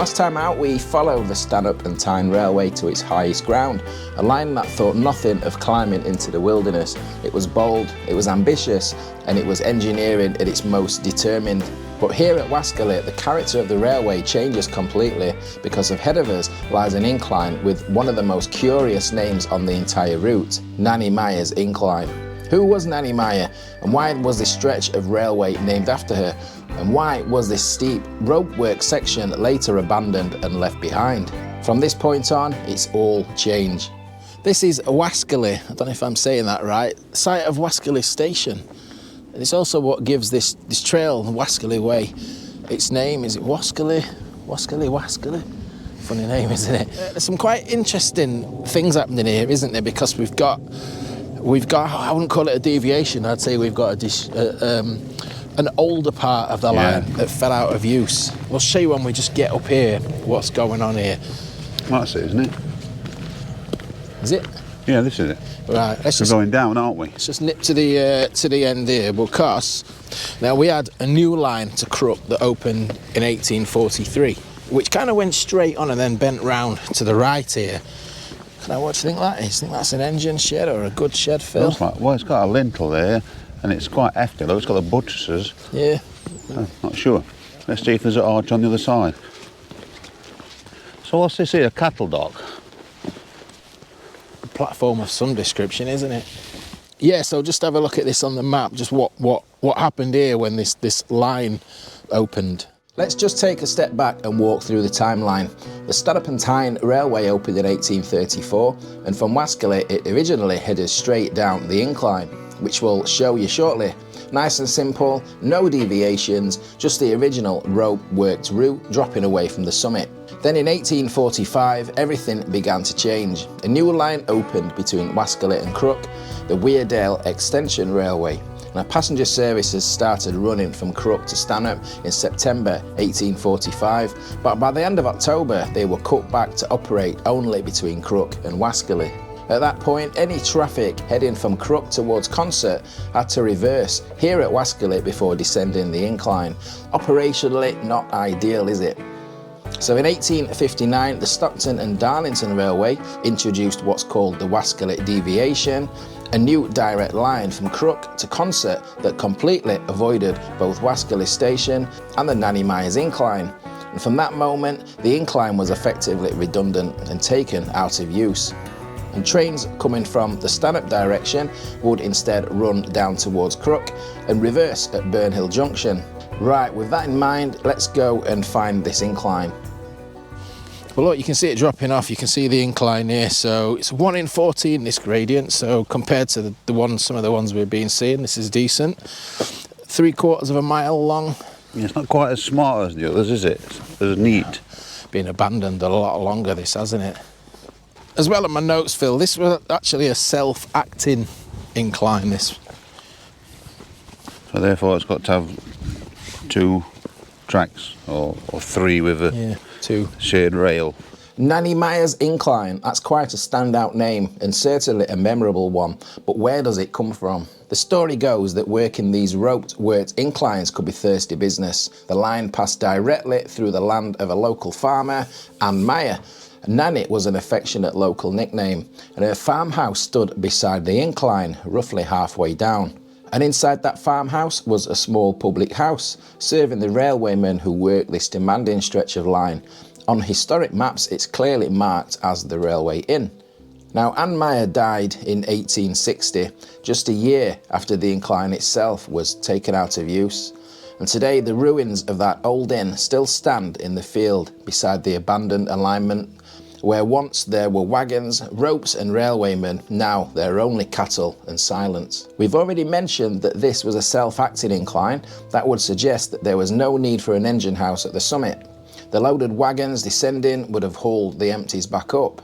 Last time out we followed the Stanhope Tyne Railway to its highest ground, a line that thought nothing of climbing into the wilderness. It was bold, it was ambitious, and it was engineering at its most determined. But here at Waskerley, the character of the railway changes completely, because ahead of us lies an incline with one of the most curious names on the entire route, Nanny Mayers Incline. Who was Nanny Meer, and why was this stretch of railway named after her? And why was this steep ropework section later abandoned and left behind? From this point on, it's all change. This is Waskerley, I don't know if I'm saying that right, site of Waskerley Station. And it's also what gives this trail, the Waskerley Way, its name. Is it Waskerley? Waskerley? Funny name, isn't it? There's some quite interesting things happening here, isn't there? Because we've got, I wouldn't call it a deviation, I'd say we've got an older part of the line that fell out of use. We'll show you when we just get up here what's going on here. That's it, isn't it? Is it? Yeah, this is it. Right, we're going down, aren't we? Let's just nip to the end here, because now we had a new line to Crook that opened in 1843, which kind of went straight on and then bent round to the right here. What do you think that is? Think that's an engine shed or a good shed, Phil? Well, it's got a lintel there, and it's quite hefty. Look, it's got the buttresses. Yeah. Oh, not sure. Let's see if there's an arch on the other side. So what's this here? A cattle dock? A platform of some description, isn't it? Yeah. So just have a look at this on the map. Just what happened here when this line opened. Let's just take a step back and walk through the timeline. The Stockton Darlington Railway opened in 1834, and from Waskerley it originally headed straight down the incline, which we'll show you shortly. Nice and simple, no deviations, just the original rope-worked route dropping away from the summit. Then in 1845, everything began to change. A new line opened between Waskerley and Crook, the Weardale Extension Railway. Now, passenger services started running from Crook to Stanhope in September 1845, but by the end of October they were cut back to operate only between Crook and Waskerley. At that point, any traffic heading from Crook towards Concert had to reverse here at Waskerley before descending the incline. Operationally, not ideal, is it? So in 1859, the Stockton Darlington Railway introduced what's called the Waskerley Deviation, a new direct line from Crook to Concert that completely avoided both Waskerley Station and the Nanny Mayers Incline. And from that moment, the incline was effectively redundant and taken out of use. And trains coming from the Stanhope direction would instead run down towards Crook and reverse at Whitehall Junction. Right, with that in mind, let's go and find this incline. Well, look, you can see it dropping off. You can see the incline here. So it's 1 in 14 this gradient. So compared to some of the ones we've been seeing, this is decent. 3/4 of a mile long. Yeah, it's not quite as smart as the others, is it? It's neat. Been abandoned a lot longer, this, hasn't it? As well as my notes, Phil, this was actually a self-acting incline, this. So therefore it's got to have 2 tracks, or 3 with a 2 shared rail. Nanny Mayers Incline, that's quite a standout name and certainly a memorable one, but where does it come from? The story goes that working these roped-worked inclines could be thirsty business. The line passed directly through the land of a local farmer, Ann Meyer. Nanny was an affectionate local nickname, and her farmhouse stood beside the incline, roughly halfway down. And inside that farmhouse was a small public house, serving the railwaymen who worked this demanding stretch of line. On historic maps, it's clearly marked as the Railway Inn. Now, Ann Meyer died in 1860, just a year after the incline itself was taken out of use. And today, the ruins of that old inn still stand in the field beside the abandoned alignment, where once there were wagons, ropes and railwaymen, now there are only cattle and silence. We've already mentioned that this was a self-acting incline. That would suggest that there was no need for an engine house at the summit. The loaded wagons descending would have hauled the empties back up.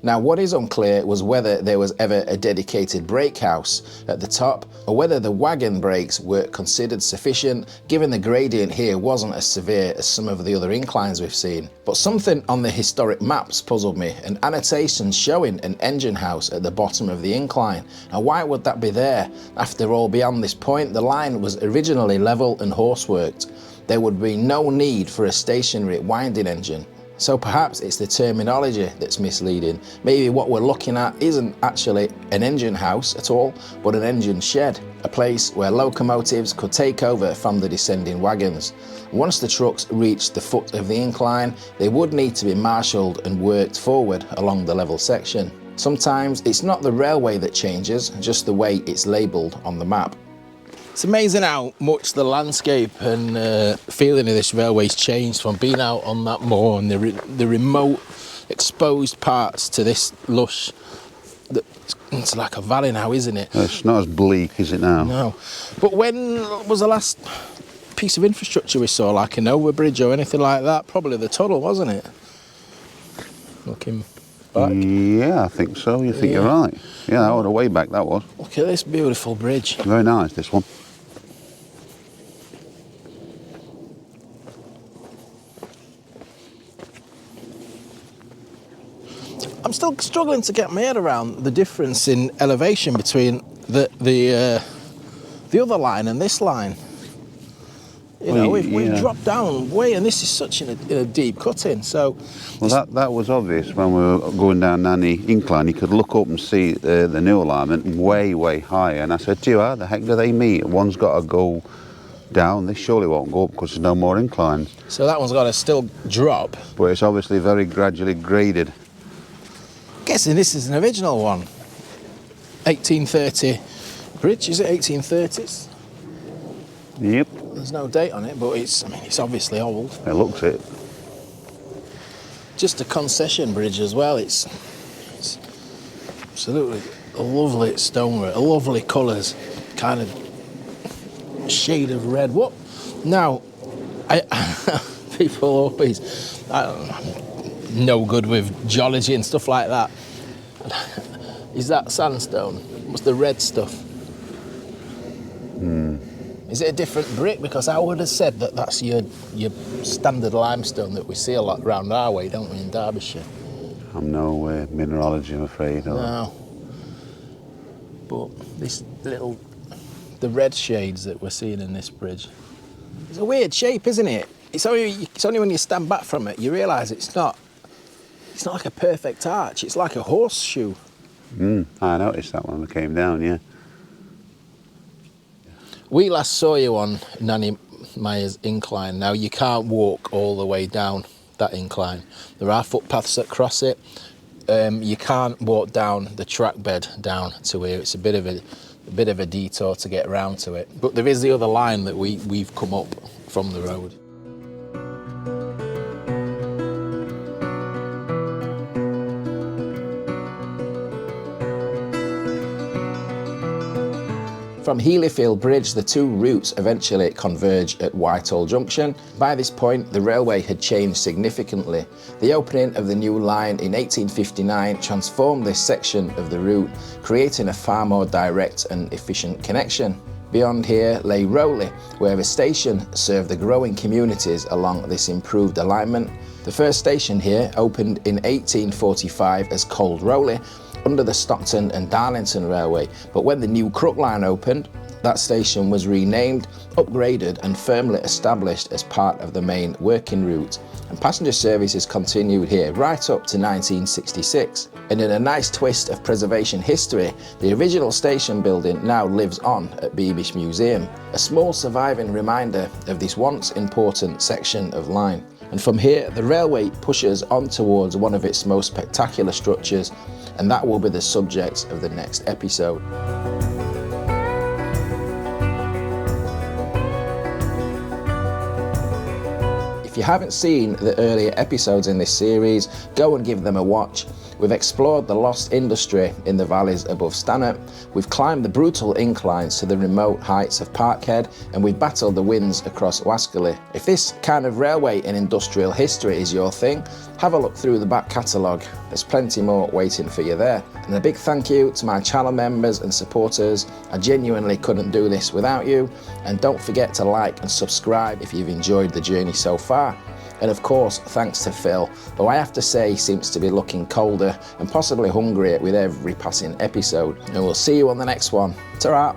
Now, what is unclear was whether there was ever a dedicated brake house at the top, or whether the wagon brakes were considered sufficient, given the gradient here wasn't as severe as some of the other inclines we've seen. But something on the historic maps puzzled me, an annotation showing an engine house at the bottom of the incline. Now, why would that be there? After all, beyond this point, the line was originally level and horse-worked. There would be no need for a stationary winding engine. So perhaps it's the terminology that's misleading. Maybe what we're looking at isn't actually an engine house at all, but an engine shed, a place where locomotives could take over from the descending wagons. Once the trucks reached the foot of the incline, they would need to be marshalled and worked forward along the level section. Sometimes it's not the railway that changes, just the way it's labelled on the map. It's amazing how much the landscape and feeling of this railway's changed from being out on that moor and the remote exposed parts to this lush. It's like a valley now, isn't it? It's not as bleak, is it now? No. But when was the last piece of infrastructure we saw, like an overbridge or anything like that? Probably the tunnel, wasn't it? Looking back. Yeah, I think so. You think you're right. Yeah, that was a way back, that was. Look at this beautiful bridge. Very nice, this one. I'm still struggling to get my head around the difference in elevation between the other line and this line. You know, we dropped down way, and this is such in a deep cutting. So, well, that was obvious when we were going down Nanny Incline. You could look up and see the new alignment way higher. And I said to you, how the heck do they meet? One's got to go down. This surely won't go up because there's no more inclines. So that one's got to still drop. But it's obviously very gradually graded. Guessing this is an original one. 1830 bridge, is it 1830s? Yep. There's no date on it, but it's obviously old. It looks it. Just a concession bridge as well. It's absolutely a lovely stonework, lovely colours, kind of shade of red. What? Now, people always, I don't know, no good with geology and stuff like that. Is that sandstone? What's the red stuff? Is it a different brick? Because I would have said that that's your standard limestone that we see a lot around our way, don't we, in Derbyshire? I'm no mineralogy, I'm afraid. No. But the red shades that we're seeing in this bridge, it's a weird shape, isn't it? It's only when you stand back from it you realise it's not like a perfect arch. It's like a horseshoe. I noticed that when we came down, yeah. We last saw you on Nanny Mayers Incline. Now, you can't walk all the way down that incline. There are footpaths that cross it. You can't walk down the track bed down to here. It's a bit of a detour to get around to it. But there is the other line that we've come up from the road. From Healeyfield Bridge, the two routes eventually converge at Whitehall Junction. By this point, the railway had changed significantly. The opening of the new line in 1859 transformed this section of the route, creating a far more direct and efficient connection. Beyond here lay Rowley, where a station served the growing communities along this improved alignment. The first station here opened in 1845 as Cold Rowley, under the Stockton and Darlington Railway, but when the new Crook line opened, that station was renamed, upgraded and firmly established as part of the main working route. And passenger services continued here right up to 1966. And in a nice twist of preservation history, the original station building now lives on at Beamish Museum, a small surviving reminder of this once important section of line. And from here, the railway pushes on towards one of its most spectacular structures, and that will be the subject of the next episode. If you haven't seen the earlier episodes in this series, go and give them a watch. We've explored the lost industry in the valleys above Stanhope, we've climbed the brutal inclines to the remote heights of Parkhead, and we've battled the winds across Waskerley. If this kind of railway and industrial history is your thing, have a look through the back catalogue. There's plenty more waiting for you there. And a big thank you to my channel members and supporters. I genuinely couldn't do this without you. And don't forget to like and subscribe if you've enjoyed the journey so far. And of course, thanks to Phil, who I have to say seems to be looking colder and possibly hungrier with every passing episode. And we'll see you on the next one. Ta-ra!